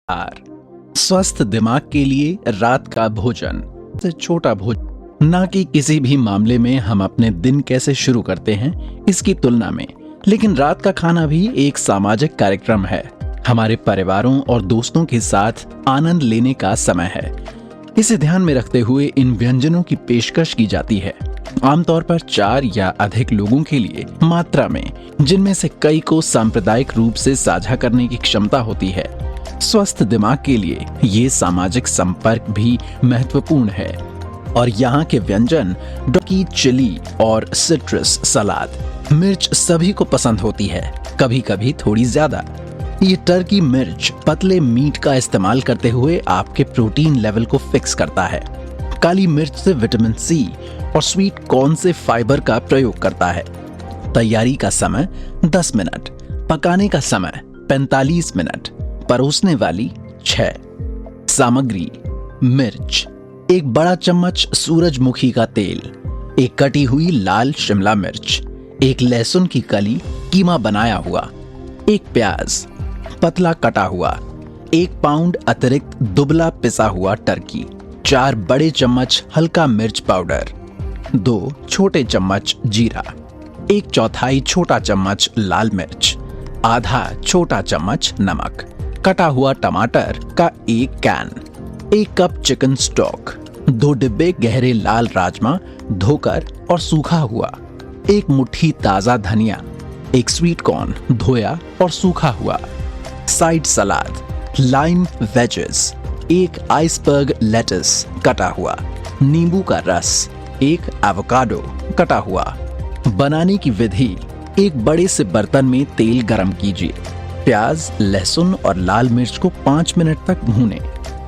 आहार। स्वस्थ दिमाग के लिए रात का भोजन से छोटा भोजन ना कि किसी भी मामले में हम अपने दिन कैसे शुरू करते हैं इसकी तुलना में, लेकिन रात का खाना भी एक सामाजिक कार्यक्रम है। हमारे परिवारों और दोस्तों के साथ आनंद लेने का समय है। इसे ध्यान में रखते हुए इन व्यंजनों की पेशकश की जाती है, आमतौर पर 4 या अधिक लोगों के लिए मात्रा में, जिनमें से कई को सांप्रदायिक रूप से साझा करने की क्षमता होती है। स्वस्थ दिमाग के लिए ये सामाजिक संपर्क भी महत्वपूर्ण है और यहाँ के व्यंजन डॉकी चिली और सिट्रस सलाद। मिर्च सभी को पसंद होती है, कभी कभी थोड़ी ज्यादा। ये टर्की मिर्च पतले मीट का इस्तेमाल करते हुए आपके प्रोटीन लेवल को फिक्स करता है। काली मिर्च से विटामिन सी और स्वीट कॉर्न से फाइबर का प्रयोग करता है। तैयारी का समय 10 मिनट, पकाने का समय 45 मिनट, परोसने वाली 6। सामग्री: मिर्च, 1 बड़ा चम्मच सूरजमुखी का तेल, 1 कटी हुई लाल शिमला मिर्च, 1 लहसुन की कली कीमा बनाया हुआ, 1 प्याज पतला कटा हुआ, 1 पाउंड अतिरिक्त दुबला पिसा हुआ टर्की, 4 बड़े चम्मच हल्का मिर्च पाउडर, 2 छोटे चम्मच जीरा, 1/4 छोटा चम्मच लाल मिर्च, आधा छोटा चम्मच नमक, कटा हुआ टमाटर का 1 कैन, 1 कप चिकन स्टॉक, 2 डिब्बे गहरे लाल राजमा धोकर और सूखा हुआ, 1 मुट्ठी ताजा धनिया, 1 स्वीट कॉर्न धोया और सूखा हुआ। साइड सलाद: लाइम वेजेस, 1 आइसबर्ग लेटस कटा हुआ, नींबू का रस, 1 एवोकाडो कटा हुआ। बनाने की विधि: एक बड़े से बर्तन में तेल गरम कीजिए, प्याज, लहसुन और लाल मिर्च को 5 मिनट तक भूनें,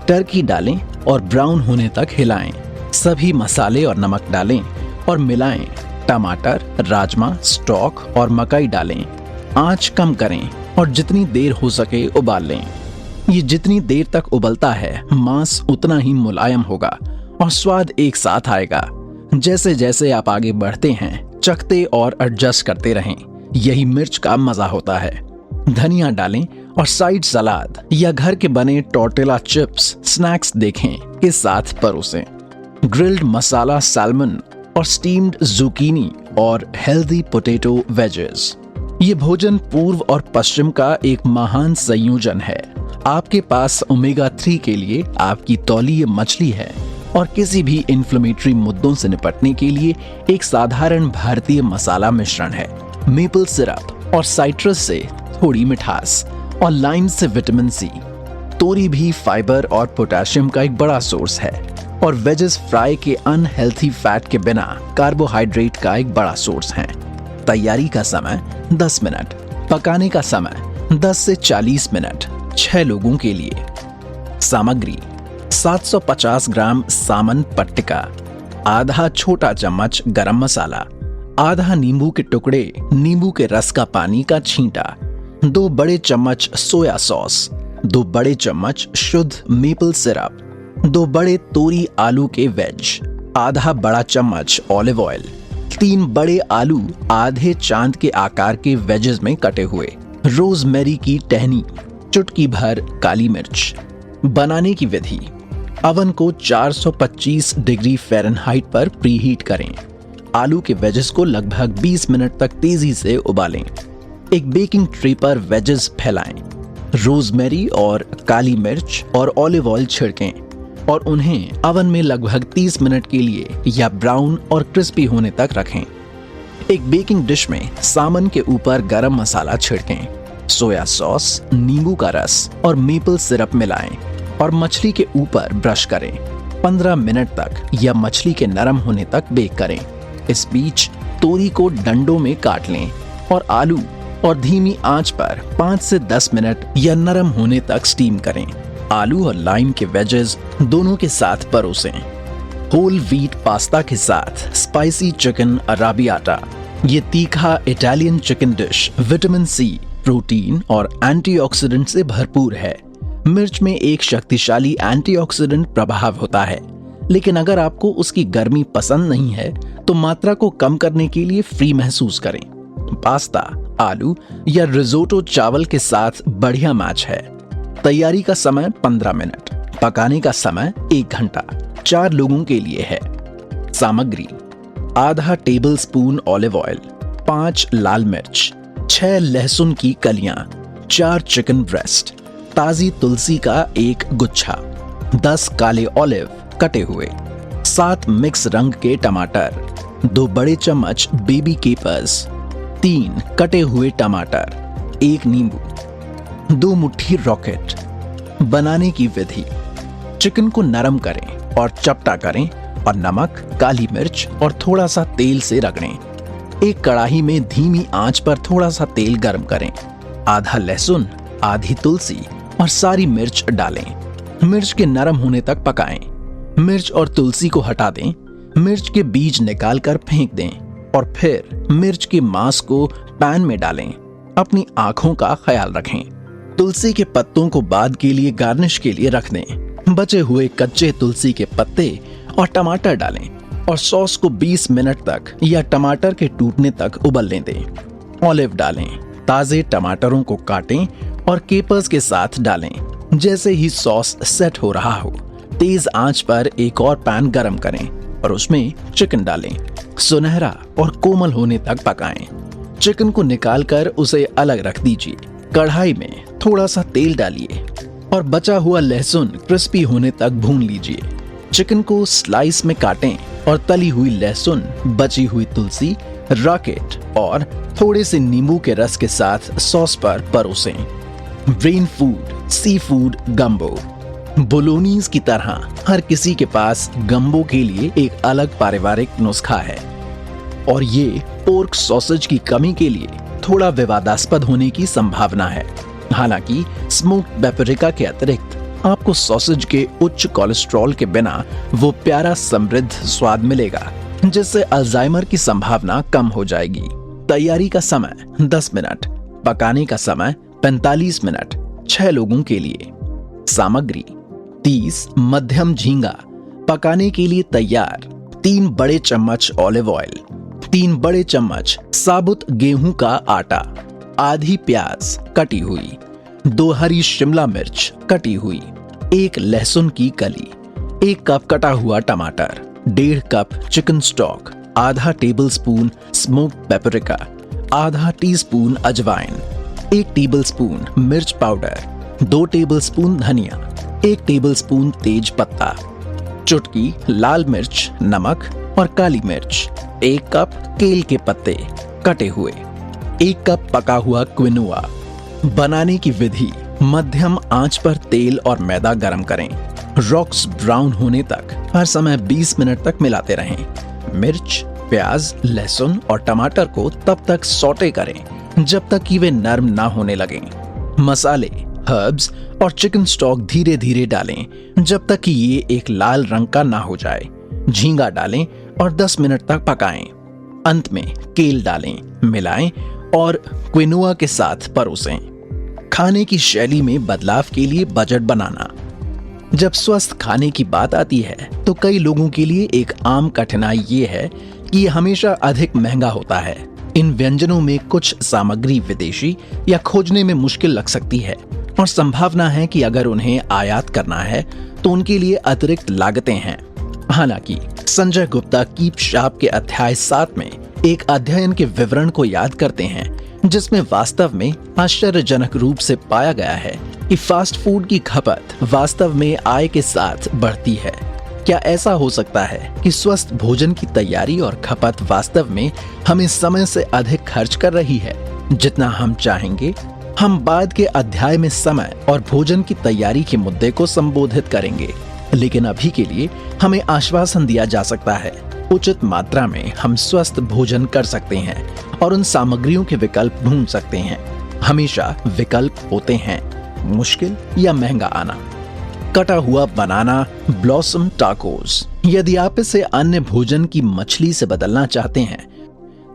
टर्की डालें और ब्राउन होने तक हिलाएं। सभी मसाले और नमक डालें और मिलाएं। टमाटर, राजमा, स्टॉक और मकई डालें। आंच कम करें और जितनी देर हो सके उबाल लें। ये जितनी देर तक उबलता है, मांस उतना ही मुलायम होगा और स्वाद एक साथ आएगा। जैसे जैसे आप आगे बढ़ते हैं, चखते और एडजस्ट करते रहें। यही मिर्च का मजा होता है। धनिया डालें और साइड सलाद या घर के बने टॉर्टिला चिप्स स्नैक्स देखें के साथ परोसें। ग्रिल्ड मसाला सैल्मन और स्टीम्ड जुकीनी और हेल्दी पोटैटो वेजेस। ये भोजन पूर्व और पश्चिम का एक महान संयोजन है। आपके पास ओमेगा 3 के लिए आपकी तौलीय मछली है और किसी भी इन्फ्लेमेटरी मुद्दों से निपटने के लिए एक साधारण भारतीय मसाला मिश्रण है। मेपल सिरप और साइट्रस से थोड़ी मिठास और लाइम से विटामिन सी। तोरी भी फाइबर और पोटेशियम का एक बड़ा सोर्स है और वेजेस फ्राई के अनहेल्थी फैट के बिना कार्बोहाइड्रेट का एक बड़ा सोर्स है। तैयारी का समय 10 मिनट, पकाने का समय 10 से 40 मिनट, 6 लोगों के लिए। सामग्री: 750 ग्राम सामन पट्टिका, आधा छोटा चम्मच गरम मसाला, आधा नींबू के टुकड़े, नींबू के रस का पानी का छींटा, 2 बड़े चम्मच सोया सॉस, 2 बड़े चम्मच शुद्ध मेपल सिरप, 2 बड़े तोरी आलू के वेज, आधा बड़ा चम्मच ऑलिव ऑयल, 3 बड़े आलू आधे चांद के आकार के वेजेस में कटे हुए, रोजमेरी की टहनी, चुटकी भर काली मिर्च। बनाने की विधि: अवन को 425 डिग्री फ़ारेनहाइट पर प्रीहीट करें। आलू के वेजेस को लगभग 20 मिनट तक तेजी से उबालें। एक बेकिंग ट्रे पर वेजेस फैलाएं। रोजमेरी और काली मिर्च और ऑलिव ऑयल छिड़कें और उन्हें अवन में लगभग 30 मिनट के लिए या ब्राउन और क्रिस्पी होने तक रखें। एक बेकिंग डिश में सामन के ऊपर गरम मसाला छिड़कें, सोया सॉस, नींबू का रस और मेपल सिरप मिलाएं और मछली के ऊपर ब्रश करें। 15 मिनट तक या मछली के नरम होने तक बेक करें। इस बीच तोरी को डंडों में काट लें और आलू और धीमी आंच पर 5 से 10 मिनट या नरम होने तक स्टीम करें। आलू और लाइम के वेजेस दोनों के साथ परोसें। होल व्हीट पास्ता के साथ स्पाइसी चिकन अराबियाटा। ये तीखा Italian chicken dish vitamin C, protein और एंटीऑक्सीडेंट से भरपूर है। मिर्च में एक शक्तिशाली एंटीऑक्सीडेंट प्रभाव होता है, लेकिन अगर आपको उसकी गर्मी पसंद नहीं है तो मात्रा को कम करने के लिए फ्री महसूस करें। पास्ता, आलू या रिजोटो चावल के साथ बढ़िया मैच है। तैयारी का समय 15 मिनट, पकाने का समय 1 घंटा। 4 लोगों के लिए है। सामग्री: आधा टेबल स्पून ऑलिव ऑयल, 5 लाल मिर्च, 6 लहसुन की कलियां, 4 चिकन ब्रेस्ट, ताजी तुलसी का 1 गुच्छा, 10 काले ऑलिव कटे हुए, 7 मिक्स रंग के टमाटर, 2 बड़े चम्मच बेबी केपर्स, 3 कटे हुए टमाटर, 1 नींबू, 2 मुट्ठी रॉकेट। बनाने की विधि: चिकन को नरम करें और चपटा करें और नमक, काली मिर्च और थोड़ा सा तेल से रगड़ें। एक कढ़ाई में धीमी आंच पर थोड़ा सा तेल गर्म करें। आधा लहसुन, आधी तुलसी और सारी मिर्च डालें। मिर्च के नरम होने तक पकाएं। मिर्च और तुलसी को हटा दें। मिर्च के बीज निकालकर फेंक दें और फिर मिर्च के मांस को पैन में डालें। अपनी आंखों का ख्याल रखें। तुलसी के पत्तों को बाद के लिए गार्निश के लिए रख दें। बचे हुए कच्चे तुलसी के पत्ते और टमाटर डालें और सॉस को 20 मिनट तक या टमाटर के टूटने तक उबलने दें। ऑलिव डालें। ताजे टमाटरों को काटें और केपर्स के साथ डालें। जैसे ही सॉस सेट हो रहा हो, तेज आंच पर एक और पैन गरम करें और उसमें चिकन डालें। सुनहरा और कोमल होने तक पकाएं। चिकन को निकालकर उसे अलग रख दीजिए। कढ़ाई में थोड़ा सा तेल डालिए और बचा हुआ लहसुन क्रिस्पी होने तक भून लीजिए। चिकन को स्लाइस में काटें और तली हुई लहसुन, बची हुई तुलसी, रॉकेट और थोड़े से नींबू के रस के साथ सॉस पर परोसें। Brain food sea food gumbo. बोलोनीज की तरह हर किसी के पास गम्बो के लिए एक अलग पारिवारिक नुस्खा है और ये पोर्क सॉसेज की कमी के लिए थोड़ा विवादास्पद होने की संभावना है। हालांकि स्मोक्ड पेपरिका के अतिरिक्त आपको सॉसेज के उच्च कोलेस्ट्रॉल के बिना वो प्यारा समृद्ध स्वाद मिलेगा जिससे अल्जाइमर की संभावना कम हो जाएगी। तैयारी का समय 10 मिनट, पकाने का समय 45 मिनट। 6 लोगों के लिए। सामग्री: 30 मध्यम झींगा, पकाने के लिए तैयार। 3 बड़े चम्मच ऑलिव ऑयल, 3 बड़े चम्मच साबुत गेहूं का आटा, आधी प्याज कटी हुई, 2 हरी शिमला मिर्च कटी हुई, 1 लहसुन की कली, 1 कप कटा हुआ टमाटर, 1.5 कप चिकन स्टॉक, आधा टेबल स्पून स्मोक्ड पेपरिका, आधा टीस्पून अजवाइन, 1 टेबल स्पून मिर्च पाउडर, 2 टेबल स्पून धनिया, 1 टेबल स्पून तेज पत्ता, चुटकी लाल मिर्च, नमक और काली मिर्च, 1 कप केल के पत्ते कटे हुए, 1 कप पका हुआ क्विनोआ। बनाने की विधि: मध्यम आंच पर तेल और मैदा गरम करें। रॉक्स ब्राउन होने तक हर समय 20 मिनट तक मिलाते रहें। मिर्च, प्याज, लहसुन और टमाटर को तब तक सौटे करें जब तक कि वे नरम ना होने लगें। मसाले, हर्ब्स और चिकन स्टॉक धीरे धीरे डालें जब तक कि ये एक लाल रंग का ना हो जाए। झींगा डालें और 10 मिनट तक पकाएं। अंत में केल डालें, मिलाएं और क्विनोआ के साथ परोसें। खाने की शैली में बदलाव के लिए बजट बनाना। जब स्वस्थ खाने की बात आती है तो कई लोगों के लिए एक आम कठिनाई ये है कि ये हमेशा अधिक महंगा होता है। इन व्यंजनों में कुछ सामग्री विदेशी या खोजने में मुश्किल लग सकती है और संभावना है कि अगर उन्हें आयात करना है तो उनके लिए अतिरिक्त लागतें हैं। हालांकि संजय गुप्ता कीप शार्प के अध्याय 7 में एक अध्ययन के विवरण को याद करते हैं जिसमें वास्तव में आश्चर्यजनक रूप से पाया गया है कि फास्ट फूड की खपत वास्तव में आय के साथ बढ़ती है। क्या ऐसा हो सकता है कि स्वस्थ भोजन की तैयारी और खपत वास्तव में हमें समय से अधिक खर्च कर रही है जितना हम चाहेंगे? हम बाद के अध्याय में समय और भोजन की तैयारी के मुद्दे को संबोधित करेंगे, लेकिन अभी के लिए हमें आश्वासन दिया जा सकता है उचित मात्रा में हम स्वस्थ भोजन कर सकते हैं और उन सामग्रियों के विकल्प ढूंढ सकते हैं। हमेशा विकल्प होते हैं, मुश्किल या महंगा आना। कटा हुआ बनाना ब्लॉसम टाकोस। यदि आप इसे अन्य भोजन की मछली से बदलना चाहते हैं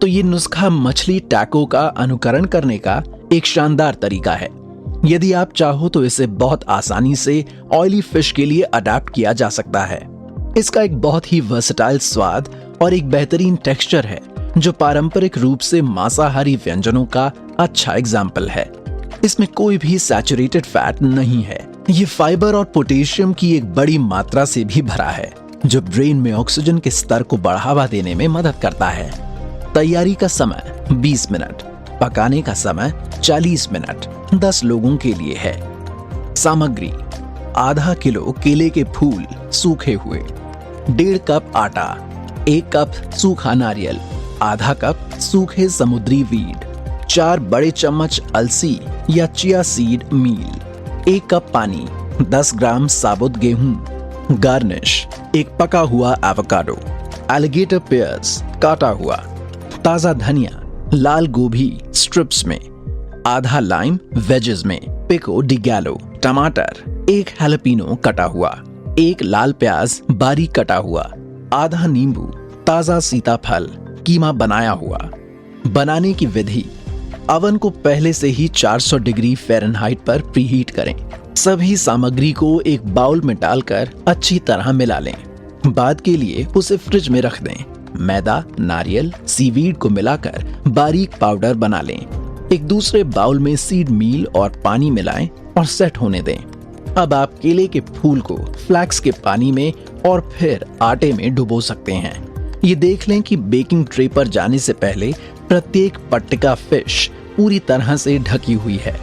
तो ये नुस्खा मछली टैको का अनुकरण करने का एक शानदार तरीका है। यदि आप चाहो तो इसे बहुत आसानी से ऑयली फिश के लिए अडैप्ट किया जा सकता है। इसका एक बहुत ही वर्सेटाइल स्वाद और एक बेहतरीन टेक्सचर है जो पारंपरिक रूप से मांसाहारी व्यंजनों का अच्छा एग्जाम्पल है। इसमें कोई भी सैचुरेटेड फैट नहीं है। ये फाइबर और पोटेशियम की एक बड़ी मात्रा से भी भरा है, जो ब्रेन में ऑक्सीजन के स्तर को बढ़ावा देने में मदद करता है। तैयारी का समय 20 मिनट, पकाने का समय 40 मिनट, 10 लोगों के लिए है। सामग्री: आधा किलो केले के फूल सूखे हुए, 1.5 कप आटा, 1 कप सूखा नारियल, आधा कप सूखे समुद्री वीड, 4 बड़े चम्मच अलसी या चिया सीड मील, 1 कप पानी, 10 ग्राम साबुत गेहूं। गार्निश: एक पका हुआ एवोकाडो, एलिगेटर पेयर्स काटा हुआ, ताजा धनिया, लाल गोभी स्ट्रिप्स में, आधा लाइम वेजेस में, पिको डी गैलो, टमाटर, 1 हैलापिनो कटा हुआ, 1 लाल प्याज बारीक कटा हुआ, आधा नींबू, ताजा सीताफल, कीमा बनाया हुआ। बनाने की विधि: अवन को पहले से ही 400 डिग्री फ़ारेनहाइट पर प्रीहीट करें। सभी सामग्री को एक बाउल में डालकर अच्छी तरह मिला लें। बाद के लिए उसे फ्रिज में रख दें। मैदा, नारियल, सीवीड को मिलाकर बारीक पाउडर बना लें। एक दूसरे बाउल में सीड मील और पानी मिलाएं और सेट होने दें। अब आप केले के फूल को फ्लैक्स के पानी में और फिर आटे में डुबो सकते हैं। ये देख लें कि बेकिंग ट्रे पर जाने से पहले प्रत्येक पट्टिका फिश पूरी तरह से ढकी हुई है।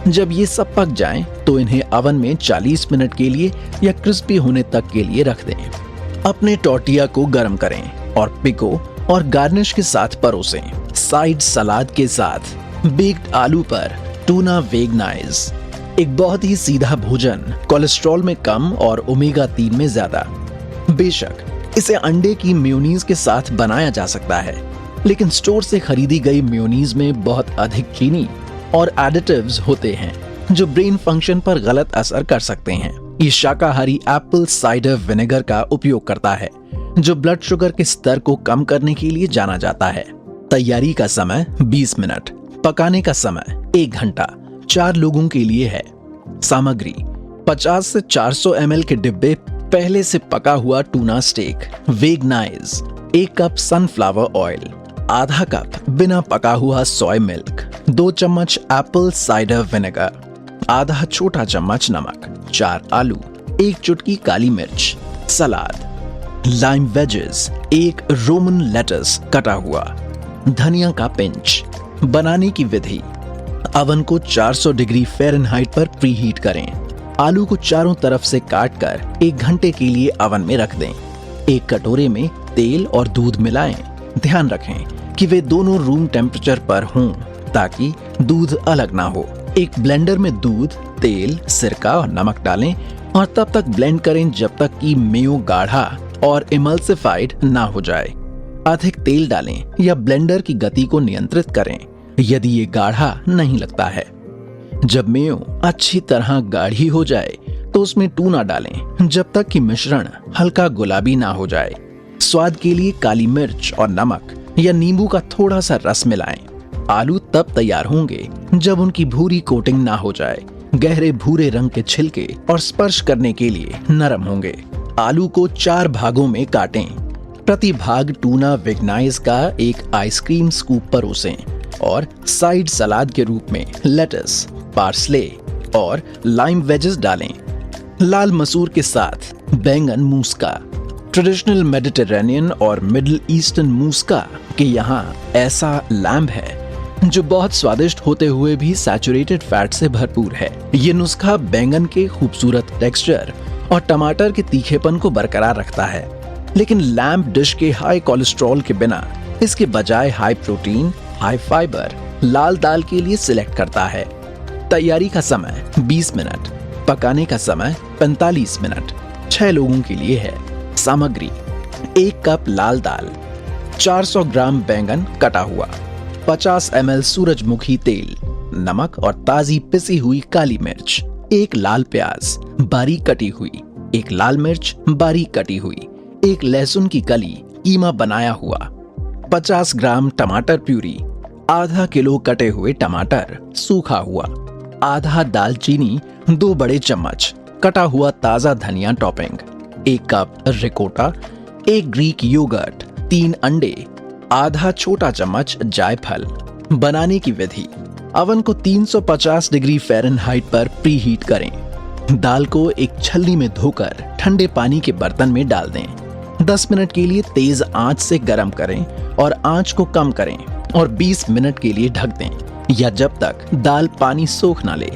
जब ये सब पक जाएं, तो इन्हें अवन में 40 मिनट के लिए या क्रिस्पी होने तक के लिए रख दें। अपने टॉर्टिया को गर्म करें और पिको और गार्निश के साथ परोसें। साइड सलाद के साथ बेक्ड आलू पर टूना वेगनाइज, एक बहुत ही सीधा भोजन, कोलेस्ट्रॉल में कम और ओमेगा 3 में ज्यादा। बेशक इसे अंडे की मेयोनीज के साथ बनाया जा सकता है, लेकिन स्टोर से खरीदी गई मेयोनीज में बहुत अधिक चीनी और एडिटिव्स होते हैं, जो ब्रेन फंक्शन पर गलत असर कर सकते हैं। ये शाकाहारी एप्पल साइडर विनेगर का उपयोग करता है, जो ब्लड शुगर के स्तर को कम करने के लिए जाना जाता है। तैयारी का समय 20 मिनट, पकाने का समय 1 घंटा, 4 लोगों के लिए है। सामग्री: 50 से 400 ml के डिब्बे पहले से पका हुआ tuna steak, vegenaise, 1 cup sunflower oil, आधा कप बिना पका हुआ सोय मिल्क, 2 चम्मच एप्पल साइडर विनेगर, आधा छोटा चम्मच नमक, 4 आलू, 1 चुटकी काली मिर्च। सलाद: लाइम वेजेस, 1 रोमन लेटस कटा हुआ, धनिया का पिंच। बनाने की विधि: अवन को 400 डिग्री फ़ारेनहाइट पर प्रीहीट करें। आलू को चारों तरफ से काटकर 1 घंटे के लिए अवन में रख दें। एक कटोरे में तेल और दूध मिलाएं। ध्यान रखें कि वे दोनों रूम टेम्परेचर पर हों, ताकि दूध अलग ना हो। एक ब्लेंडर में दूध, तेल, सिरका और नमक डालें और तब तक ब्लेंड करें जब तक कि मेयो गाढ़ा और इमल्सिफाइड ना हो जाए। अधिक तेल डालें या ब्लेंडर की गति को नियंत्रित करें यदि ये गाढ़ा नहीं लगता है। जब मेयो अच्छी तरह गाढ़ी हो जाए तो उसमें टूना डालें जब तक कि मिश्रण हल्का गुलाबी ना हो जाए। स्वाद के लिए काली मिर्च और नमक या नींबू का थोड़ा सा रस मिलाएं। आलू तब तैयार होंगे जब उनकी भूरी कोटिंग ना हो जाए। गहरे भूरे रंग के छिलके और स्पर्श करने के लिए नरम होंगे। आलू को 4 भागों में काटें। प्रति भाग टूना वेगनाइज का एक आइसक्रीम स्कूप परोसें और साइड सलाद के रूप में लेटस, पार्सले और लाइम वेजेस डालें। लाल मसूर के साथ बैंगन मूसका। ट्रेडिशनल मेडिटेरेनियन और मिडिल ईस्टर्न मूसका के यहाँ ऐसा लैम्ब है जो बहुत स्वादिष्ट होते हुए भी सैचुरेटेड फैट से भरपूर है। ये नुस्खा बैंगन के खूबसूरत टेक्सचर और टमाटर के तीखेपन को बरकरार रखता है, लेकिन लैम्ब डिश के हाई कोलेस्ट्रॉल के बिना इसके बजाय हाई प्रोटीन, हाई फाइबर लाल दाल के लिए सिलेक्ट करता है। तैयारी का समय 20 मिनट, पकाने का समय 45 मिनट, 6 लोगों के लिए है। सामग्री: 1 कप लाल दाल, 400 ग्राम बैंगन कटा हुआ, 50 ml सूरजमुखी तेल, नमक और ताजी पिसी हुई काली मिर्च, 1 लाल प्याज बारीक कटी हुई, 1 लाल मिर्च बारीक कटी हुई, 1 लहसुन की कली कीमा बनाया हुआ, 50 ग्राम टमाटर प्यूरी, आधा किलो कटे हुए टमाटर सूखा हुआ, आधा दालचीनी 2 बड़े चम्मच कटा हुआ ताजा धनिया topping, 1 cup ricotta, 1 Greek yoghurt, 3 अंडे, आधा छोटा चम्मच जायफल। बनाने की विधि: अवन को 350 डिग्री फ़ारेनहाइट पर प्री हीट करें। दाल को एक छलनी में धोकर ठंडे पानी के बर्तन में डाल दें। 10 मिनट के लिए तेज आंच से गर्म करें और आंच को कम करें और 20 मिनट के लिए ढक दें या जब तक दाल पानी सोख ना ले।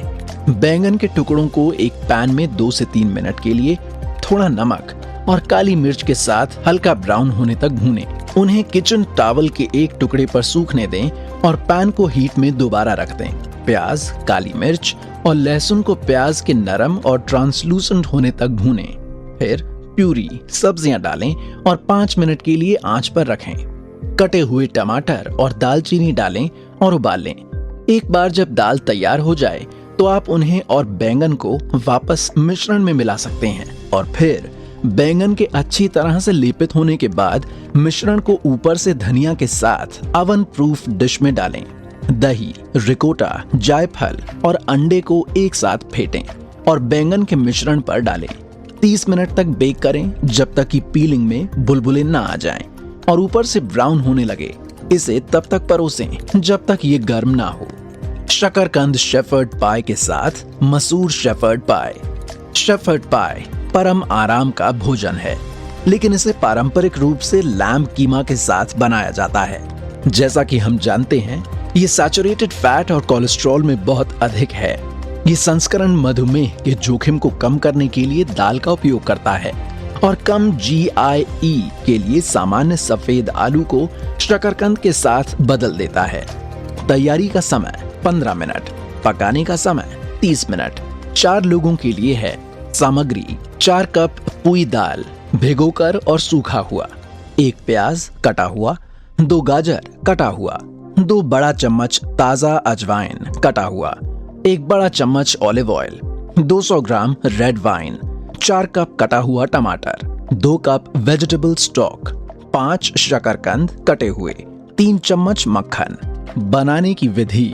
बैंगन के टुकड़ों को एक पैन में 2 से 3 मिनट के लिए थोड़ा नमक और काली मिर्च के साथ हल्का ब्राउन होने तक भूनें। उन्हें किचन टॉवल के एक टुकड़े पर सूखने दें और पैन को हीट में दोबारा रख दें। प्याज, काली मिर्च और लहसुन को प्याज के नरम और ट्रांसलूसेंट होने तक भूनें। फिर प्यूरी, सब्जियां डालें और 5 मिनट के लिए आंच पर रखें। कटे हुए टमाटर और दालचीनी डालें और उबाल लें। एक बार जब दाल तैयार हो जाए तो आप उन्हें और बैंगन को वापस मिश्रण में मिला सकते हैं और फिर बैंगन के अच्छी तरह से लेपित होने के बाद मिश्रण को ऊपर से धनिया के साथ ओवन प्रूफ डिश में डालें। दही, रिकोटा, जायफल और अंडे को एक साथ फेंटें और बैंगन के मिश्रण पर डालें। 30 मिनट तक बेक करें जब तक कि पीलिंग में बुलबुले ना आ जाएं और ऊपर से ब्राउन होने लगे। इसे तब तक परोसें जब तक ये गर्म ना हो। शकरकंद शेफर्ड पाई के साथ मसूर शेफर्ड पाई। शेफर्ड पाई परम आराम का भोजन है, लेकिन इसे पारंपरिक रूप से लैम्ब कीमा के साथ बनाया जाता है। जैसा कि हम जानते हैं, ये सैचुरेटेड फैट और कोलेस्ट्रॉल में बहुत अधिक है। ये संस्करण मधुमेह के जोखिम को कम करने के लिए दाल का उपयोग करता है और कम GIE के लिए सामान्य सफेद आलू को शकरकंद के साथ बदल देता है। तैयारी का समय 15 मिनट, पकाने का समय 30 मिनट। 4 लोगों के लिए है। सामग्री: 4 कप पुई दाल भिगोकर और सूखा हुआ, 1 प्याज कटा हुआ, 2 गाजर कटा हुआ, 2 बड़ा चम्मच ताजा अजवाइन कटा हुआ, 1 बड़ा चम्मच ऑलिव ऑयल, 200 ग्राम रेड वाइन, 4 कप कटा हुआ टमाटर, 2 कप वेजिटेबल स्टॉक, 5 शकरकंद कटे हुए, 3 चम्मच मक्खन। बनाने की विधि: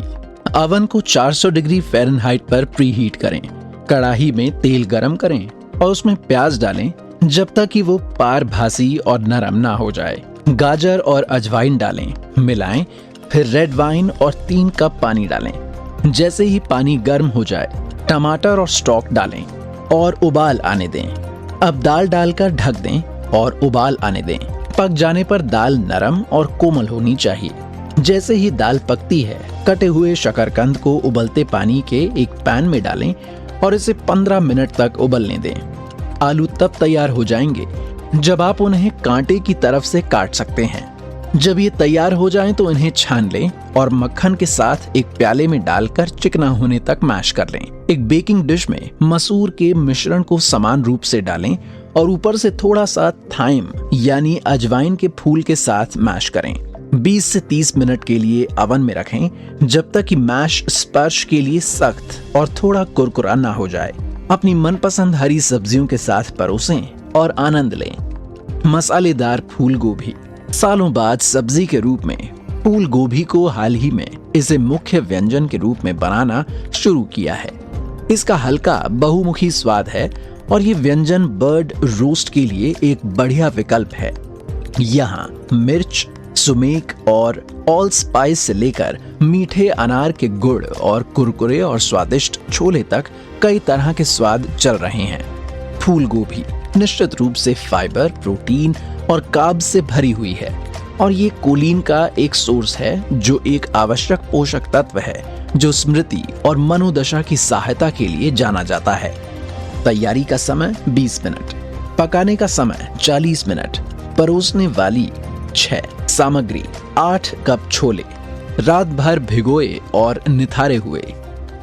अवन को 400 डिग्री फ़ारेनहाइट पर प्री हीट करें। कढ़ाई में तेल गरम करें और उसमें प्याज डालें जब तक कि वो पारभासी और नरम ना हो जाए। गाजर और अजवाइन डालें, मिलाएं, फिर रेड वाइन और 3 कप पानी डालें। जैसे ही पानी गर्म हो जाए, टमाटर और स्टॉक डालें और उबाल आने दें। अब दाल डालकर ढक दें और उबाल आने दें। पक जाने पर दाल नरम और कोमल होनी चाहिए। जैसे ही दाल पकती है, कटे हुए शकरकंद को उबलते पानी के एक पैन में डालें और इसे 15 मिनट तक उबलने दें। आलू तब तैयार हो जाएंगे जब आप उन्हें कांटे की तरफ से काट सकते हैं। जब ये तैयार हो जाएं तो इन्हें छान लें और मक्खन के साथ एक प्याले में डालकर चिकना होने तक मैश कर लें। एक बेकिंग डिश में मसूर के मिश्रण को समान रूप से डालें और ऊपर से थोड़ा सा थाइम यानी अजवाइन के फूल के साथ मैश करें। 20 से 30 मिनट के लिए ओवन में रखें जब तक कि मैश स्पर्श के लिए सख्त और थोड़ा कुरकुरा ना हो जाए। अपनी मनपसंद हरी सब्जियों के साथ परोसें और आनंद लें। मसालेदार फूल गोभी। सालों बाद सब्जी के रूप में फूल गोभी को हाल ही में इसे मुख्य व्यंजन के रूप में बनाना शुरू किया है। इसका हल्का बहुमुखी स्वाद है और ये व्यंजन बर्ड रोस्ट के लिए एक बढ़िया विकल्प है। यहाँ मिर्च, सुमेक और ऑल स्पाइस से लेकर मीठे अनार के गुड़ और कुरकुरे और स्वादिष्ट छोले तक कई तरह के स्वाद चल रहे हैं। फूल गोभी निश्चित रूप से फाइबर, प्रोटीन और कार्ब से भरी हुई है और ये कोलिन का एक सोर्स है जो एक आवश्यक पोषक तत्व है जो स्मृति और मनोदशा की सहायता के लिए जाना जाता है। तैयारी का समय 20 मिनट, पकाने का समय 40 मिनट, परोसने वाली 6। सामग्री: 8 कप छोले रात भर भिगोए और निथारे हुए,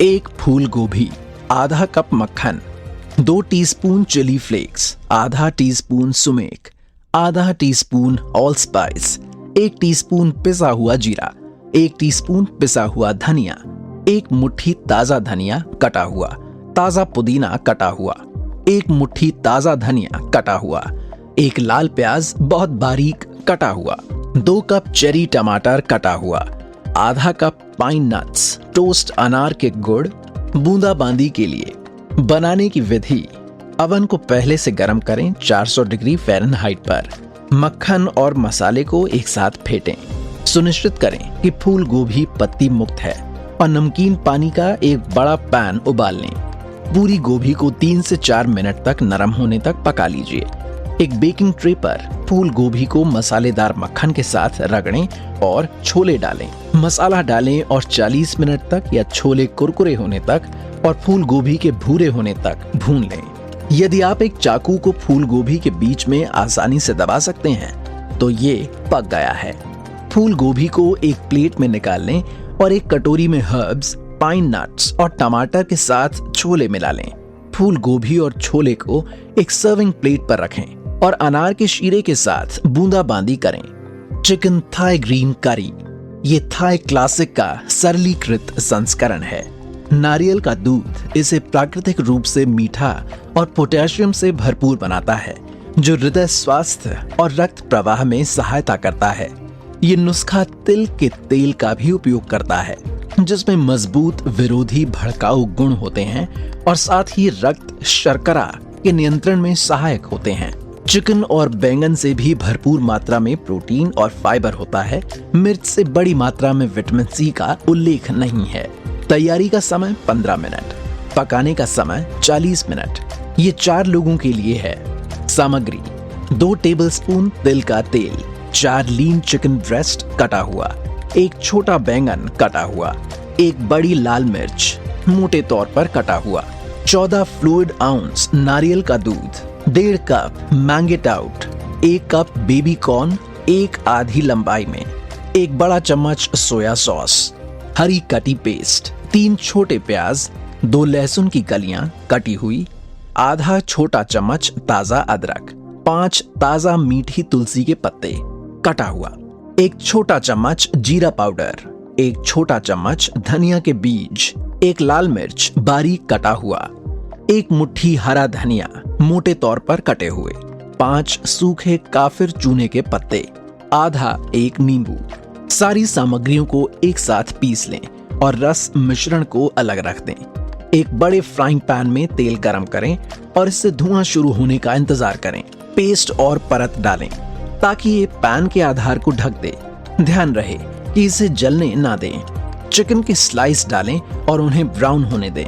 1 फूल गोभी, आधा कप मक्खन, 2 टीस्पून चिली फ्लेक्स, आधा टीस्पून सुमेक, आधा टीस्पून ऑल स्पाइस, 1 टीस्पून पिसा हुआ जीरा, 1 टीस्पून पिसा हुआ धनिया, 1 मुट्ठी ताजा धनिया कटा हुआ, ताजा पुदीना कटा हुआ, 1 मुट्ठी ताजा धनिया कटा हुआ, 1 लाल प्याज बहुत बारीक कटा हुआ, 2 कप चेरी टमाटर कटा हुआ, आधा कप पाइन नट्स, टोस्ट अनार के गुड़, बूंदाबांदी के लिए। बनाने की विधि: अवन को पहले से गर्म करें 400 डिग्री फ़ारेनहाइट पर। मक्खन और मसाले को एक साथ फेंटें। सुनिश्चित करें कि फूल गोभी पत्ती मुक्त है और नमकीन पानी का एक बड़ा पैन उबाल लें। पूरी गोभी को 3 से 4 मिनट तक नरम होने तक पका लीजिए। एक बेकिंग ट्रे पर फूल गोभी को मसालेदार मक्खन के साथ रगड़ें और छोले डालें। मसाला डालें और 40 मिनट तक या छोले कुरकुरे होने तक और फूल गोभी के भूरे होने तक भून लें। यदि आप एक चाकू को फूल गोभी के बीच में आसानी से दबा सकते हैं तो ये पक गया है। फूल गोभी को एक प्लेट में निकाल लें और एक कटोरी में हर्ब्स, पाइन नट्स और टमाटर के साथ छोले मिला लें। फूल गोभी और छोले को एक सर्विंग प्लेट पर रखें और अनार के शीरे के साथ बूंदाबांदी करें। चिकन थाई ग्रीन करी, ये थाई क्लासिक का सरलीकृत संस्करण है। नारियल का दूध इसे प्राकृतिक रूप से मीठा और पोटेशियम से भरपूर बनाता है, जो हृदय स्वास्थ्य और रक्त प्रवाह में सहायता करता है। ये नुस्खा तिल के तेल का भी उपयोग करता है, जिसमें मजबूत विरोधी भड़काऊ गुण होते हैं और साथ ही रक्त शर्करा के नियंत्रण में सहायक होते हैं। चिकन और बैंगन से भी भरपूर मात्रा में प्रोटीन और फाइबर होता है। मिर्च से बड़ी मात्रा में विटामिन सी का उल्लेख नहीं है। तैयारी का समय 15 मिनट, पकाने का समय 40 मिनट। ये 4 लोगों के लिए है। सामग्री: 2 टेबलस्पून तिल का तेल, 4 लीन चिकन ब्रेस्ट कटा हुआ, 1 छोटा बैंगन कटा हुआ, 1 बड़ी लाल मिर्च मोटे तौर पर कटा हुआ, 14 फ्लूइड आउंस नारियल का दूध, 1.5 cup mangetout, 1 cup baby corn 1 आधी लंबाई में, 1 बड़ा चम्मच सोया सॉस, हरी कटी पेस्ट, 3 छोटे प्याज, 2 लहसुन की कलियां कटी हुई, आधा छोटा चम्मच ताजा अदरक, 5 ताजा मीठी तुलसी के पत्ते कटा हुआ, 1 छोटा चम्मच जीरा पाउडर, 1 छोटा चम्मच धनिया के बीज, 1 लाल मिर्च बारीक कटा हुआ, 1 मुट्ठी हरा धनिया मोटे तौर पर कटे हुए, 5 सूखे काफिर चूने के पत्ते, आधा 1 नींबू। सारी सामग्रियों को एक साथ पीस लें और रस मिश्रण को अलग रख दें। एक बड़े फ्राइंग पैन में तेल गरम करें और इससे धुआं शुरू होने का इंतजार करें। पेस्ट और परत डालें ताकि ये पैन के आधार को ढक दे। ध्यान रहे कि इसे जलने ना दें। चिकन के स्लाइस डालें और उन्हें ब्राउन होने दें।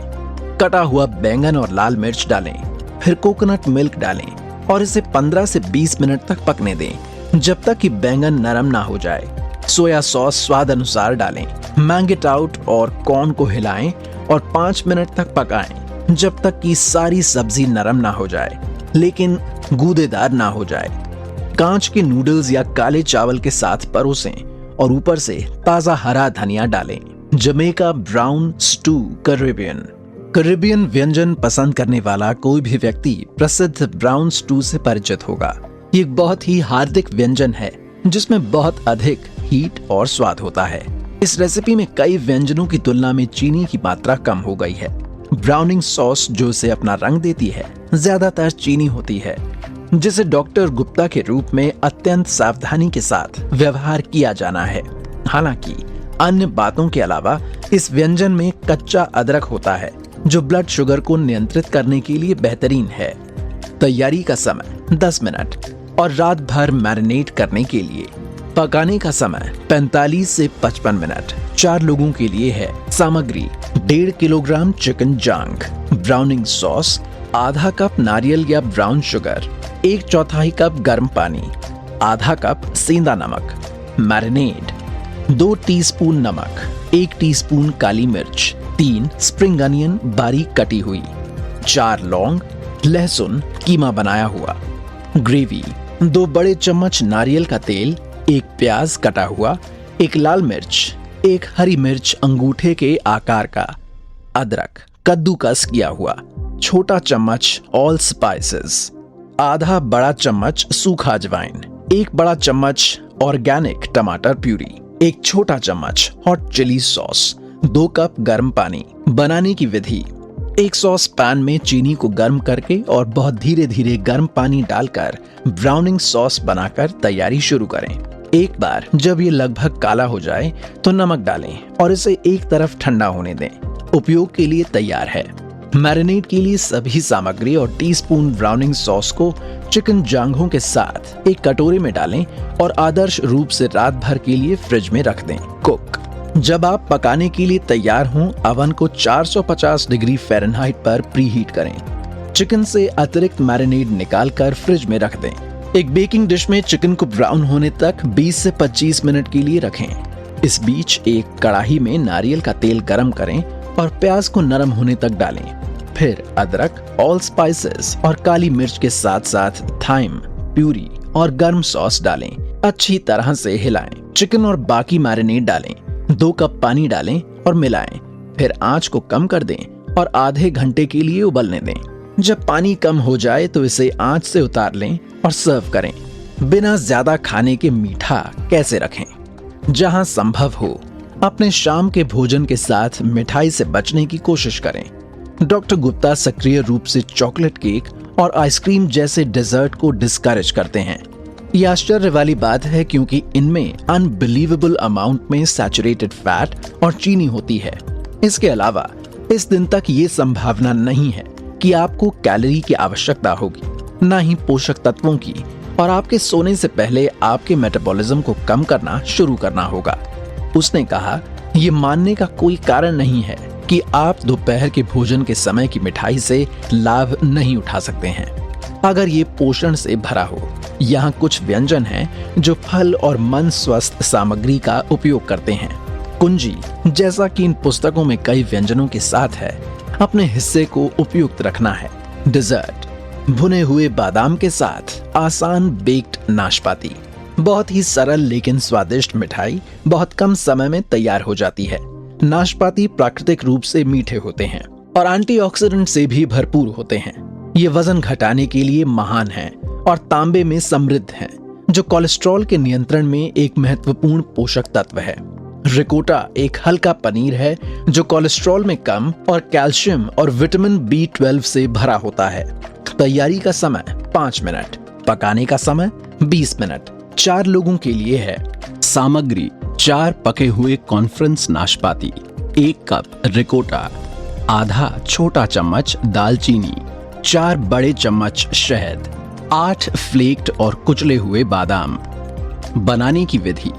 कटा हुआ बैंगन और लाल मिर्च डालें, फिर कोकोनट मिल्क डालें और इसे 15 से 20 मिनट तक पकने दें, जब तक कि बैंगन नरम ना हो जाए। सोया सॉस स्वाद अनुसार डालें। मैंगे टाउट और कॉर्न को हिलाएं और 5 मिनट तक पकाएं, जब तक कि सारी सब्जी नरम ना हो जाए लेकिन गूदेदार ना हो जाए। कांच के नूडल्स या काले चावल के साथ परोसें और ऊपर से ताजा हरा धनिया डालें। जमैका ब्राउन स्टू कैरेबियन व्यंजन पसंद करने वाला कोई भी व्यक्ति प्रसिद्ध ब्राउन स्टू से परिचित होगा। ये एक बहुत ही हार्दिक व्यंजन है जिसमें बहुत अधिक हीट और स्वाद होता है। इस रेसिपी में कई व्यंजनों की तुलना में चीनी की मात्रा कम हो गई है। ब्राउनिंग सॉस जो इसे अपना रंग देती है ज्यादातर चीनी होती है, जिसे डॉक्टर गुप्ता के रूप में अत्यंत सावधानी के साथ व्यवहार किया जाना है। हालांकि अन्य बातों के अलावा इस व्यंजन में कच्चा अदरक होता है जो ब्लड शुगर को नियंत्रित करने के लिए बेहतरीन है। तैयारी का समय 10 मिनट और रात भर मैरिनेट करने के लिए। पकाने का समय 45 से 55 मिनट 4 लोगों के लिए है। सामग्री: 1.5 किलोग्राम चिकन जांग, ब्राउनिंग सॉस, आधा कप नारियल या ब्राउन शुगर, 1/4 कप गर्म पानी, आधा कप सेंधा नमक, मैरिनेड, 2 टीस्पून नमक, 1 टीस्पून काली मिर्च, 3 स्प्रिंग अनियन बारीक कटी हुई, 4 लौंग, लहसुन कीमा बनाया हुआ, ग्रेवी, 2 बड़े चम्मच नारियल का तेल, 1 प्याज कटा हुआ, 1 लाल मिर्च, 1 हरी मिर्च अंगूठे के आकार का, अदरक कद्दूकस किया हुआ, छोटा चम्मच ऑल स्पाइसेस, आधा बड़ा चम्मच सूखा अजवाइन, 1 बड़ा चम्मच ऑर्गेनिक टमाटर प्यूरी, 1 छोटा चम्मच हॉट चिली सॉस, 2 कप गर्म पानी। बनाने की विधि: एक सॉस पैन में चीनी को गर्म करके और बहुत धीरे धीरे गर्म पानी डालकर ब्राउनिंग सॉस बनाकर तैयारी शुरू करें। एक बार जब ये लगभग काला हो जाए तो नमक डालें और इसे एक तरफ ठंडा होने दें। उपयोग के लिए तैयार है। मैरिनेट के लिए सभी सामग्री और टीस्पून ब्राउनिंग सॉस को चिकन जांघों के साथ एक कटोरे में डालें और आदर्श रूप से रात भर के लिए फ्रिज में रख दें। कुक जब आप पकाने के लिए तैयार हों, अवन को 450 डिग्री फ़ारेनहाइट पर प्रीहीट करें। चिकन से अतिरिक्त मैरिनेड निकालकर फ्रिज में रख दें। एक बेकिंग डिश में चिकन को ब्राउन होने तक 20 से 25 मिनट के लिए रखें। इस बीच एक कढ़ाई में नारियल का तेल गरम करें और प्याज को नरम होने तक डालें। फिर अदरक, ऑल स्पाइसेस और काली मिर्च के साथ साथ थाइम प्यूरी और गर्म सॉस डालें। अच्छी तरह से हिलाएं। चिकन और बाकी मैरिनेड डालें। 2 कप पानी डालें और मिलाएं। फिर आंच को कम कर दें और आधे घंटे के लिए उबलने दें। जब पानी कम हो जाए तो इसे आंच से उतार लें और सर्व करें। बिना ज्यादा खाने के मीठा कैसे रखें? जहां संभव हो अपने शाम के भोजन के साथ मिठाई से बचने की कोशिश करें। डॉक्टर गुप्ता सक्रिय रूप से चॉकलेट केक और आइसक्रीम जैसे डेजर्ट को डिस्करेज करते हैं। यह आश्चर्य वाली बात है क्योंकि इनमें अनबिलीवेबल अमाउंट में सैचुरेटेड फैट और चीनी होती है। इसके अलावा इस दिन तक ये संभावना नहीं है कि आपको कैलोरी की आवश्यकता होगी, न ही पोषक तत्वों की, और आपके सोने से पहले आपके मेटाबॉलिज्म को कम करना शुरू करना होगा। उसने कहा, ये मानने का कोई कारण नहीं है कि आप दोपहर के भोजन के समय की मिठाई से लाभ नहीं उठा सकते हैं अगर ये पोषण से भरा हो। यहाँ कुछ व्यंजन हैं जो फल और मन स्वस्थ सामग्री का उपयोग करते हैं। कुंजी, जैसा कि इन पुस्तकों में कई व्यंजनों के साथ है, अपने हिस्से को उपयुक्त रखना है। डिजर्ट, भुने हुए बादाम के साथ आसान बेक्ड नाशपाती, बहुत ही सरल लेकिन स्वादिष्ट मिठाई बहुत कम समय में तैयार हो जाती है। नाशपाती प्राकृतिक रूप से मीठे होते हैं और एंटीऑक्सीडेंट से भी भरपूर होते हैं। ये वजन घटाने के लिए महान हैं और तांबे में समृद्ध हैं, जो कोलेस्ट्रॉल के नियंत्रण में एक महत्वपूर्ण पोषक तत्व है। रिकोटा एक हल्का पनीर है जो कोलेस्ट्रॉल में कम और कैल्शियम और विटामिन B12 से भरा होता है। तैयारी का समय 5 मिनट, पकाने का समय 20 मिनट। 4 लोगों के लिए है। सामग्री: 4 पके हुए कॉन्फ्रेंस नाशपाती, 1 कप रिकोटा, आधा छोटा चम्मच दालचीनी, 4 बड़े चम्मच शहद, 8 फ्लेक्ड और कुचले हुए बादाम। बनाने की विधि: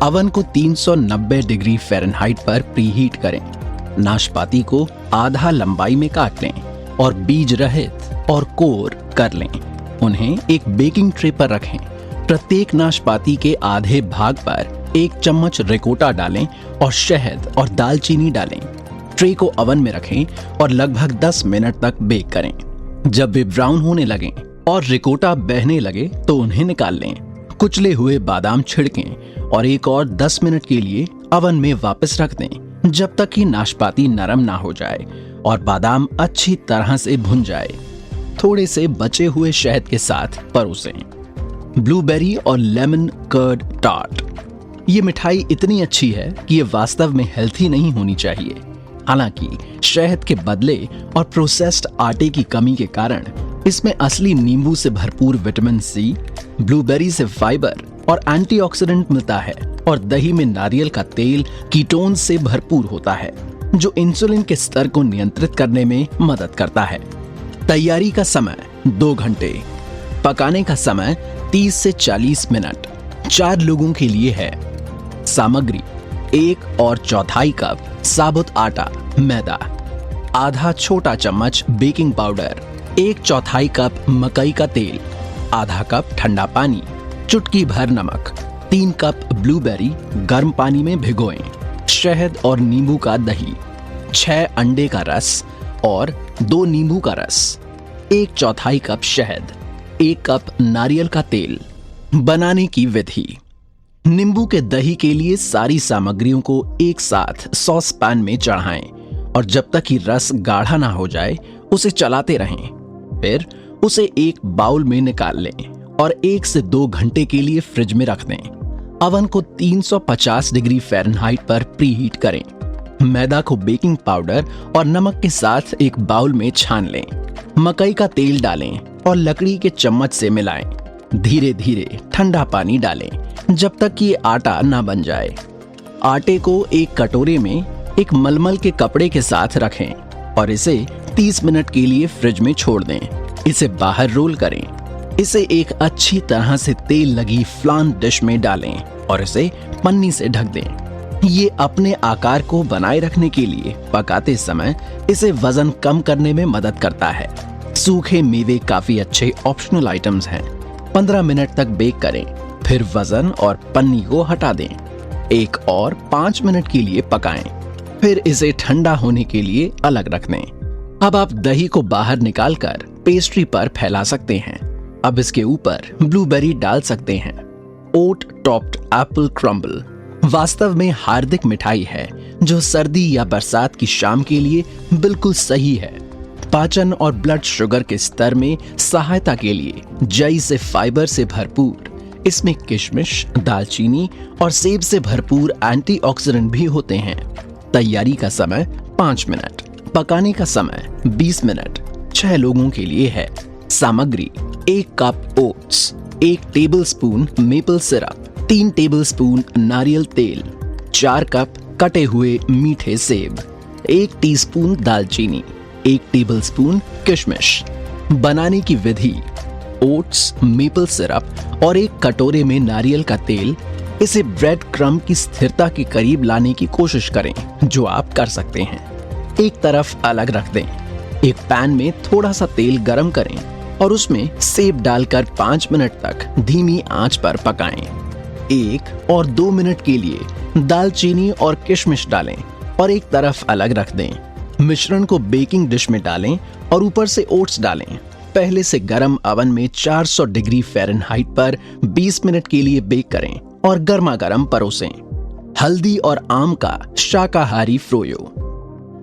अवन को 390 डिग्री फ़ारेनहाइट पर प्रीहीट करें। नाशपाती को आधा लंबाई में काट लें और बीज रहित और कोर कर लें। उन्हें एक बेकिंग ट्रे पर रखें। प्रत्येक नाशपाती के आधे भाग पर 1 चम्मच रिकोटा डालें और शहद और दालचीनी डालें। ट्रे को ओवन में रखें और लगभग 10 मिनट तक बेक करें। जब वे ब्राउन होने लगें और रिकोटा बहने लगे तो उन्हें निकाल लें। कुचले हुए बादाम छिड़कें और एक और 10 मिनट के लिए ओवन में वापस रख दें, जब तक कि नाशपाती नरम ना हो जाए और बादाम अच्छी तरह से भुन जाए। थोड़े से बचे हुए शहद के साथ परोसें। ब्लूबेरी और लेमन कर्ड टार्ट, ये मिठाई इतनी अच्छी है कि ये वास्तव में हेल्थी नहीं होनी चाहिए। हालांकि शहद के बदले और प्रोसेस्ड आटे की कमी के कारण इसमें असली नींबू से भरपूर विटामिन C, ब्लूबेरी से फाइबर और एंटीऑक्सीडेंट मिलता है, और दही में नारियल का तेल कीटोन से भरपूर होता है, जो इंसुलिन के स्तर को नियंत्रित करने में मदद करता है। तैयारी का समय 2 घंटे, पकाने का समय 30 से 40 मिनट। 4 लोगों के लिए है। सामग्री: 1 और चौथाई कप साबुत आटा मैदा, आधा छोटा चम्मच बेकिंग पाउडर, 1 चौथाई कप मकई का तेल, आधा कप ठंडा पानी, चुटकी भर नमक, 3 कप ब्लूबेरी गर्म पानी में भिगोएं, शहद और नींबू का दही, 6 अंडे का रस और 2 नींबू का रस, 1 चौथाई कप शहद, 1 कप नारियल का तेल। बनाने की विधि: नींबू के दही के लिए सारी सामग्रियों को एक साथ सॉस पैन में चढ़ाएं और जब तक कि रस गाढ़ा ना हो जाए उसे चलाते रहें। फिर उसे एक बाउल में निकाल लें और 1 से 2 घंटे के लिए फ्रिज में रख दें। अवन को 350 डिग्री फ़ारेनहाइट पर प्रीहीट करें। मैदा को बेकिंग पाउडर और नमक के साथ एक बाउल में छान लें। मकई का तेल डालें और लकड़ी के चम्मच से मिलाएं। धीरे धीरे ठंडा पानी डालें जब तक कि आटा ना बन जाए। आटे को एक कटोरे में एक मलमल के कपड़े के साथ रखें और इसे 30 मिनट के लिए फ्रिज में छोड़ दें। इसे बाहर रोल करें। इसे एक अच्छी तरह से तेल लगी फ्लान डिश में डालें और इसे पन्नी से ढक दें। ये अपने आकार को बनाए रखने के लिए पकाते समय इसे वजन कम करने में मदद करता है। सूखे मेवे काफी अच्छे ऑप्शनल आइटम्स हैं। 15 मिनट तक बेक करें, फिर वजन और पन्नी को हटा दें। एक और 5 मिनट के लिए पकाएं, फिर इसे ठंडा होने के लिए अलग रख दें। अब आप दही को बाहर निकालकर पेस्ट्री पर फैला सकते हैं। अब इसके ऊपर ब्लूबेरी डाल सकते हैं। ओट टॉप्ड एप्पल क्रम्बल वास्तव में हार्दिक मिठाई है जो सर्दी या बरसात की शाम के लिए बिल्कुल सही है। पाचन और ब्लड शुगर के स्तर में सहायता के लिए जई से फाइबर से भरपूर इसमें किशमिश, दालचीनी और सेब से भरपूर एंटीऑक्सीडेंट भी होते हैं। तैयारी का समय 5 मिनट, पकाने का समय 20 मिनट। 6 लोगों के लिए है। सामग्री: 1 cup oats, 1 tablespoon maple syrup, 3 tablespoon नारियल तेल, 4 कप कटे हुए मीठे सेब, 1 टीस्पून दालचीनी, 1 टेबलस्पून किशमिश। बनाने की विधि: ओट्स, मेपल सिरप और 1 कटोरे में नारियल का तेल। इसे ब्रेड क्रम्ब की स्थिरता के करीब लाने की कोशिश करें, जो आप कर सकते हैं। एक तरफ अलग रख दें। एक पैन में थोड़ा सा तेल गरम करें और उसमें सेब डालकर 5 मिनट तक धीमी आंच पर पकाएं। 1 और 2 मिनट के लिए दालचीनी और किशमिश डालें और एक तरफ अलग रख दें। मिश्रण को बेकिंग डिश में डालें और ऊपर से ओट्स डालें। पहले से गरम अवन में 400 डिग्री फ़ारेनहाइट पर 20 मिनट के लिए बेक करें और गर्मा गर्म परोसें। हल्दी और आम का शाकाहारी फ्रोयो।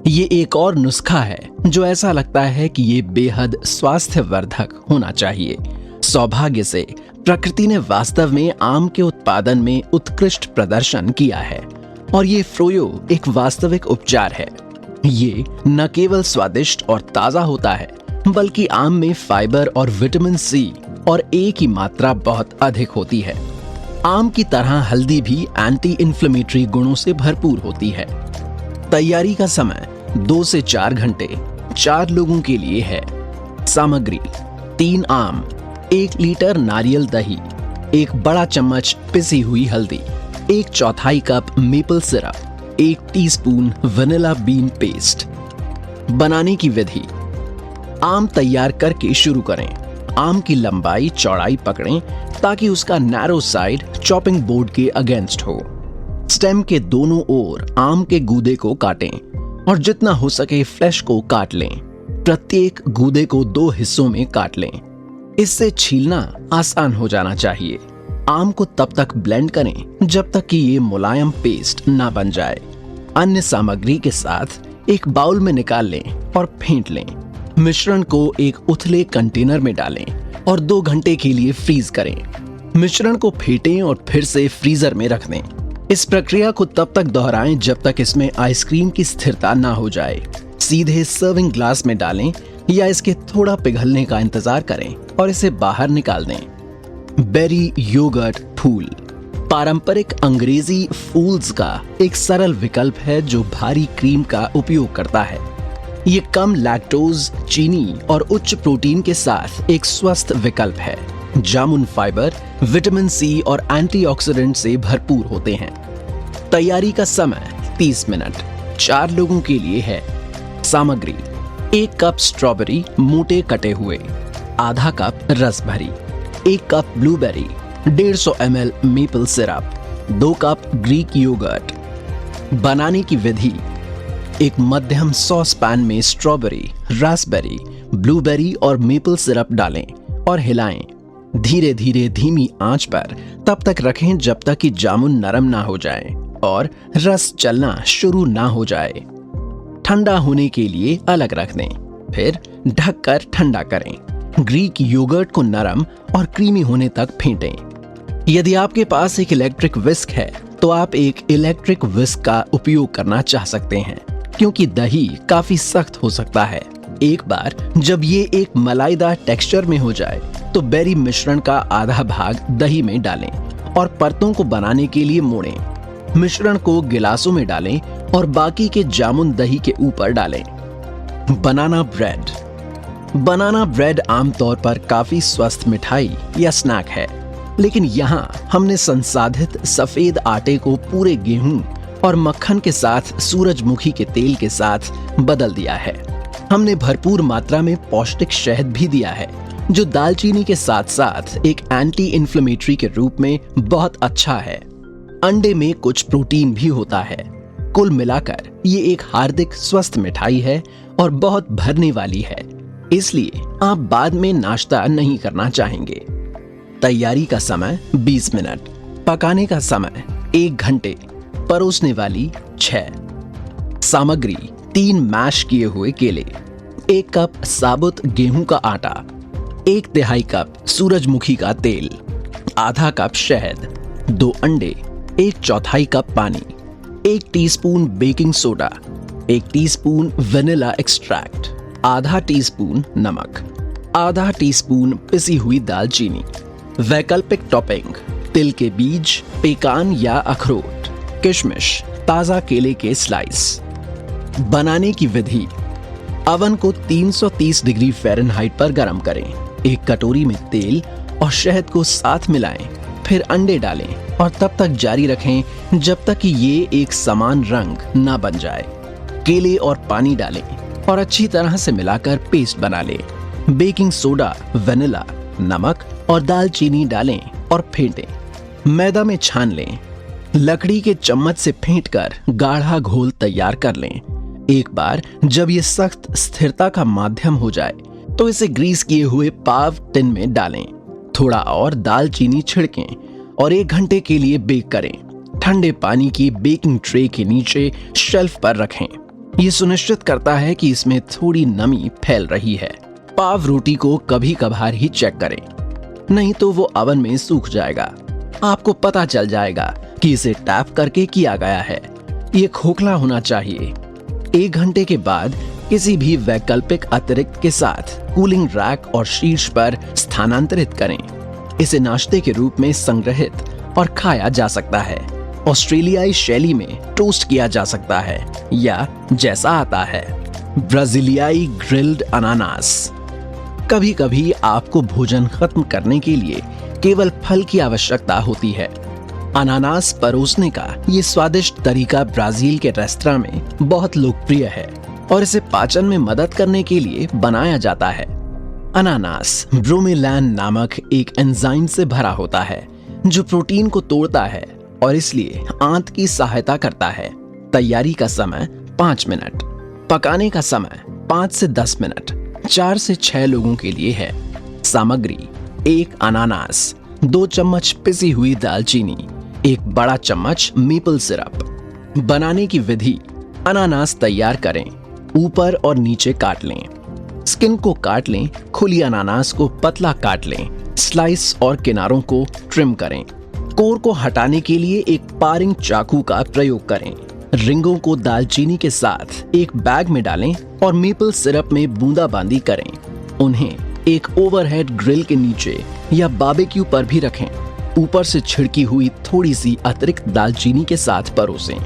ये एक और नुस्खा है जो ऐसा लगता है कि ये बेहद स्वास्थ्यवर्धक होना चाहिए। सौभाग्य से प्रकृति ने वास्तव में आम के उत्पादन में उत्कृष्ट प्रदर्शन किया है और ये फ्रोयो एक वास्तविक उपचार है। ये न केवल स्वादिष्ट और ताजा होता है, बल्कि आम में फाइबर और विटामिन सी और ए की मात्रा बहुत अधिक होती है। आम की तरह हल्दी भी एंटी इन्फ्लेमेटरी गुणों से भरपूर होती है। तैयारी का समय 2 से 4 घंटे। 4 लोगों के लिए है। सामग्री: 3 आम, 1 लीटर नारियल दही, 1 बड़ा चम्मच पिसी हुई हल्दी, 1/4 cup maple syrup, 1 teaspoon vanilla bean paste. बनाने की विधि: आम तैयार करके शुरू करें। आम की लंबाई चौड़ाई पकड़ें ताकि उसका नैरो साइड चॉपिंग बोर्ड के अगेंस्ट हो। स्टेम के दोनों ओर आम के गूदे को काटें और जितना हो सके फ्लेश को काट लें। प्रत्येक गूदे को 2 हिस्सों में काट लें। इससे छीलना आसान हो जाना चाहिए। आम को तब तक ब्लेंड करें जब तक कि ये मुलायम पेस्ट ना बन जाए। अन्य सामग्री के साथ एक बाउल में निकाल लें और फेंट लें। मिश्रण को एक उथले कंटेनर में डालें और 2 घंटे के लिए फ्रीज करें। मिश्रण को फेंटें और फिर से फ्रीजर में रख दें। इस प्रक्रिया को तब तक दोहराएं जब तक इसमें आइसक्रीम की स्थिरता ना हो जाए। सीधे सर्विंग ग्लास में डालें या इसके थोड़ा पिघलने का इंतजार करें और इसे बाहर निकाल दें। बेरी योगर्ट फूल पारंपरिक अंग्रेजी फूल्स का एक सरल विकल्प है जो भारी क्रीम का उपयोग करता है। ये कम लैक्टोज, चीनी और उच्च प्रोटीन के साथ एक स्वस्थ विकल्प है। जामुन फाइबर, विटामिन सी और एंटीऑक्सीडेंट से भरपूर होते हैं। तैयारी का समय 30 मिनट। 4 लोगों के लिए है। सामग्री: 1 कप स्ट्रॉबेरी मोटे कटे हुए, आधा कप रस भरी, 1 cup blueberry, 150 ml maple syrup, 2 cup Greek yoghurt. बनाने की विधि: एक मध्यम सॉस पैन में स्ट्रॉबेरी, रास्पबेरी, ब्लूबेरी और मेपल सिरप डालें और हिलाएं। धीरे धीरे धीमी आंच पर तब तक रखें जब तक कि जामुन नरम ना हो जाए और रस चलना शुरू ना हो जाए। ठंडा होने के लिए अलग रख दें, फिर ढककर ठंडा करें। ग्रीक योगर्ट को नरम और क्रीमी होने तक फेंटें। यदि आपके पास एक इलेक्ट्रिक विस्क है तो आप एक इलेक्ट्रिक विस्क का उपयोग करना चाह सकते हैं, क्योंकि दही काफी सख्त हो सकता है। एक बार जब ये एक मलाईदार टेक्सचर में हो जाए तो बेरी मिश्रण का आधा भाग दही में डालें और परतों को बनाने के लिए मोड़ें। मिश्रण को गिलासों में डालें और बाकी के जामुन दही के ऊपर डालें। बनाना ब्रेड। बनाना ब्रेड आमतौर पर काफी स्वस्थ मिठाई या स्नैक है, लेकिन यहाँ हमने संसाधित सफेद आटे को पूरे गेहूं और मक्खन के साथ सूरजमुखी के तेल के साथ बदल दिया है। हमने भरपूर मात्रा में पौष्टिक शहद भी दिया है, जो दालचीनी के साथ साथ एक एंटी इन्फ्लेमेटरी के रूप में बहुत अच्छा है। अंडे में कुछ प्रोटीन भी होता है। कुल मिलाकर ये एक हार्दिक स्वस्थ मिठाई है और बहुत भरने वाली है, इसलिए आप बाद में नाश्ता नहीं करना चाहेंगे। तैयारी का समय 20 मिनट, पकाने का समय 1 घंटे, परोसने वाली 6। सामग्री: 3 मैश किए हुए केले, 1 कप साबुत गेहूं का आटा, 1/3 कप सूरजमुखी का तेल, आधा कप शहद, 2 अंडे, 1/4 कप पानी, 1 teaspoon baking soda, 1 teaspoon vanilla extract, आधा टीस्पून नमक, आधा टीस्पून पिसी हुई दालचीनी। वैकल्पिक टॉपिंग: तिल के बीज, पेकान या अखरोट, किशमिश, ताजा केले के स्लाइस। बनाने की विधि: अवन को 330 डिग्री फ़ारेनहाइट पर गर्म करें। एक कटोरी में तेल और शहद को साथ मिलाएं, फिर अंडे डालें और तब तक जारी रखें जब तक कि ये एक समान रंग ना बन जाए। केले और पानी डालें और अच्छी तरह से मिलाकर पेस्ट बना लें। बेकिंग सोडा, वेनिला, नमक और दालचीनी डालें और फेंटें। मैदा में छान लें। लकड़ी के चम्मच से फेंटकर गाढ़ा घोल तैयार कर लें। एक बार जब ये सख्त स्थिरता का माध्यम हो जाए तो इसे ग्रीस किए हुए पाव टिन में डालें। थोड़ा और दालचीनी छिड़कें और 1 घंटे के लिए बेक करें। ठंडे पानी की बेकिंग ट्रे के नीचे शेल्फ पर रखें। ये सुनिश्चित करता है कि इसमें थोड़ी नमी फैल रही है। पाव रोटी को कभी कभार ही चेक करें, नहीं तो वो अवन में सूख जाएगा। आपको पता चल जाएगा कि इसे टैप करके किया गया है। ये खोखला होना चाहिए। 1 घंटे के बाद किसी भी वैकल्पिक अतिरिक्त के साथ कूलिंग रैक और शीर्ष पर स्थानांतरित करें। इसे नाश्ते के रूप में संग्रहित और खाया जा सकता है। ऑस्ट्रेलियाई शैली में टोस्ट किया जा सकता है या जैसा आता है। ब्राजीलियाई ग्रिल्ड अनानास: कभी कभी आपको भोजन खत्म करने के लिए केवल फल की आवश्यकता होती है। अनानास परोसने का ये स्वादिष्ट तरीका ब्राजील के रेस्तरां में बहुत लोकप्रिय है और इसे पाचन में मदद करने के लिए बनाया जाता है। अनानास ब्रोमेलैन नामक एक एंजाइम से भरा होता है जो प्रोटीन को तोड़ता है और इसलिए आंत की सहायता करता है। तैयारी का समय 5 मिनट, पकाने का समय 5 से 10 मिनट, 4 से 6 लोगों के लिए है। सामग्री: 1 अनानास, 2 चम्मच पिसी हुई दालचीनी, 1 बड़ा चम्मच मेपल सिरप। बनाने की विधि: अनानास तैयार करें, ऊपर और नीचे काट लें। स्किन को काट लें। खुली अनानास को पतला काट लें। स्लाइस और किनारों को ट्रिम करें। कोर को हटाने के लिए एक पारिंग चाकू का प्रयोग करें। रिंगों को दालचीनी के साथ एक बैग में डालें और मेपल सिरप में बूंदाबांदी करें। उन्हें एक ओवरहेड ग्रिल के नीचे या बारबेक्यू पर भी रखें। ऊपर से छिड़की हुई थोड़ी सी अतिरिक्त दालचीनी के साथ परोसें।